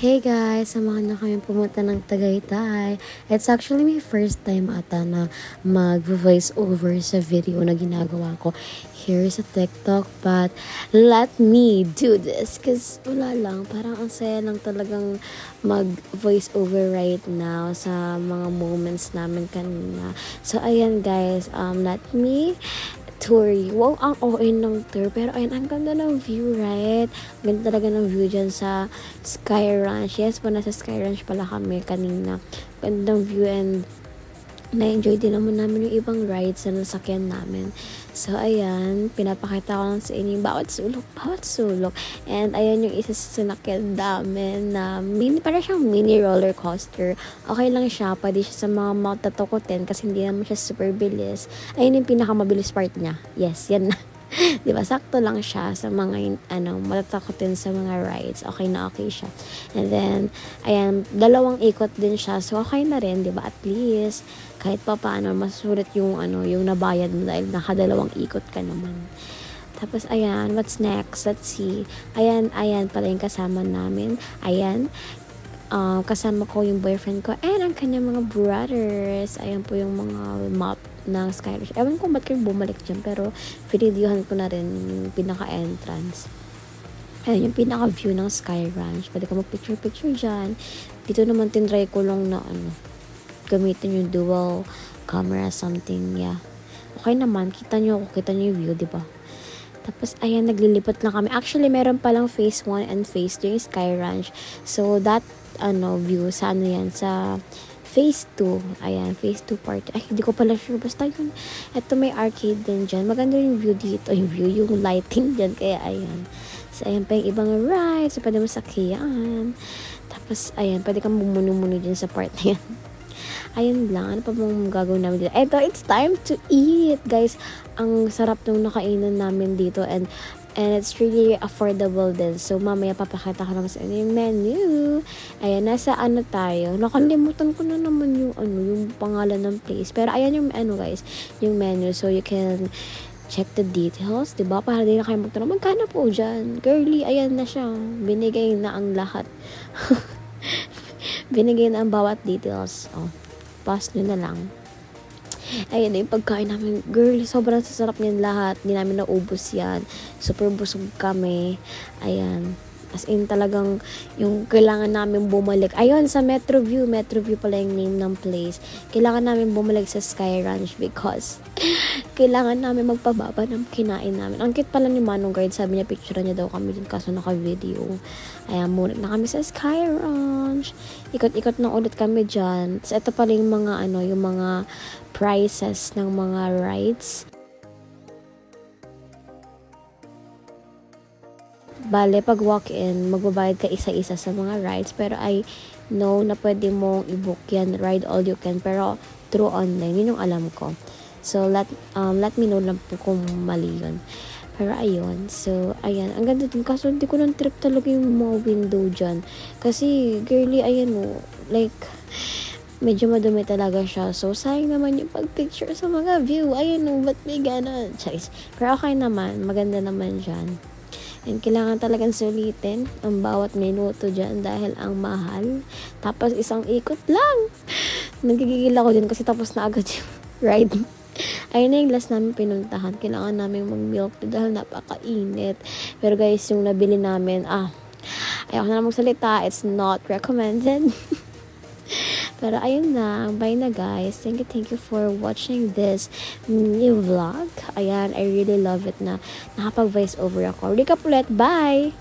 Hey guys, samahan na kami pumunta ng Tagaytay. It's actually my first time ata na mag-voice over sa video na ginagawa ko here sa TikTok. But let me do this because wala lang, parang ang saya lang talagang mag-voice over right now sa mga moments namin kanina. So ayan guys, let me tour. Wow, ang OA ng tour. Pero ayun, ang ganda ng view, right? Ganda talaga ng view dyan sa Sky Ranch. Yes po, nasa Sky Ranch pala kami kanina. Ganda ng view and na-enjoy din naman namin yung ibang rides na nasakyan namin. So, ayan, pinapakita ko lang sa inyo yung bawat sulok. And, ayan yung isa sa sinakyan namin na parang siyang mini roller coaster. Okay lang siya, pwede siya sa mga matatakotin kasi hindi naman siya super bilis. Ayun yung pinakamabilis part niya. Yes, yan na. Diba, sakto lang siya sa mga matatakotin sa mga rides. Okay na okay siya. And then, ayan, 2 ikot din siya. So, okay na rin, diba? At least, kahit pa paano, masulit yung, yung nabayad mo dahil naka-2 ikot ka naman. Tapos, ayan, what's next? Let's see. Ayan pala yung kasama namin. Ayan, kasama ko yung boyfriend ko and ang kanyang mga brothers. Ayan po yung mga map ng Sky Ranch. Ewan ko ba't kayo bumalik dyan, pero pinidyohan ko na rin yung pinaka-entrance. Ayan yung pinaka-view ng Sky Ranch. Pwede ka mag-picture-picture dyan. Dito naman tinry ko lang na gamitin yung dual camera something, yeah. Okay naman, kita nyo yung view, diba? Tapos, ayan, naglilipat lang kami. Actually, meron palang phase 1 and phase 2 yung Sky Ranch. So, that, view, sa sa phase 2. Ayan, phase 2 part. Ay, hindi ko pala sure. Basta yun. Ito may arcade din dyan. Maganda yung view dito. Yung lighting dyan. Kaya, ayan. So, ayan pa yung ibang rides. So, pwede mo sakyan. Tapos, ayan, pwede kang bumuno-muno dyan sa part na yan. Ayun lang, ano pa bang gagawin namin dito? Eto, it's time to eat, guys. Ang sarap nung nakainan namin dito and it's really affordable din. So, mamaya papakita ko lang sa inyo yung menu. Ayan, nasa tayo. Nakalimutan ko na naman yung pangalan ng place. Pero ayan yung guys, yung menu. So, you can check the details, diba? Para di na kayo magtanong, magkano po dyan? Girly, ayan na siya. Binigay na ang lahat. Binigay na ang bawat details. Oh, pass nyo na lang. Ayun na yung pagkain namin. Girl, sobrang sasarap niyan lahat. Hindi namin naubos yan. Super busog kami. Ayan. As in talagang yung kailangan namin bumalik. Ayun, sa Metroview. Metroview pala yung name ng place. Kailangan namin bumalik sa Sky Ranch because kailangan namin magpababa ng kinain namin. Ang cute pala ni Manong Guard. Sabi niya, picture niya daw kami din kaso naka-video. Ayan, muna na kami sa Sky Ranch. Ikot-ikot na ulit kami dyan. So, ito pala yung mga, yung mga prices ng mga rides. Bale, pag walk-in, magbabayad ka isa-isa sa mga rides. Pero I know na pwede mong i-book yan, ride all you can. Pero through online, yun yung alam ko. So, let me know lang po kung mali yun. Pero ayun, so, ayan. Ang ganda din. Kaso hindi ko nang trip talaga yung mga window dyan. Kasi, girly, ayan like, medyo madumi talaga siya. So, sayang naman yung pag-picture sa mga view. Ayan ba't may gana? Charis. Pero okay naman. Maganda naman dyan. And kailangan talagang sulitin ang bawat minuto dyan dahil ang mahal. Tapos isang ikot lang. Nagigigil ako din kasi tapos na agad yung ride. Ayun na yung last namin pinuntahan. Kailangan namin mag-milk tea dahil napakainit. Pero guys, yung nabili namin, ayaw na magsalita. It's not recommended. Pero ayun na, bye na guys. Thank you for watching this new vlog. Ayan, I really love it na nakapag-voice over ako. Recap ulit, bye!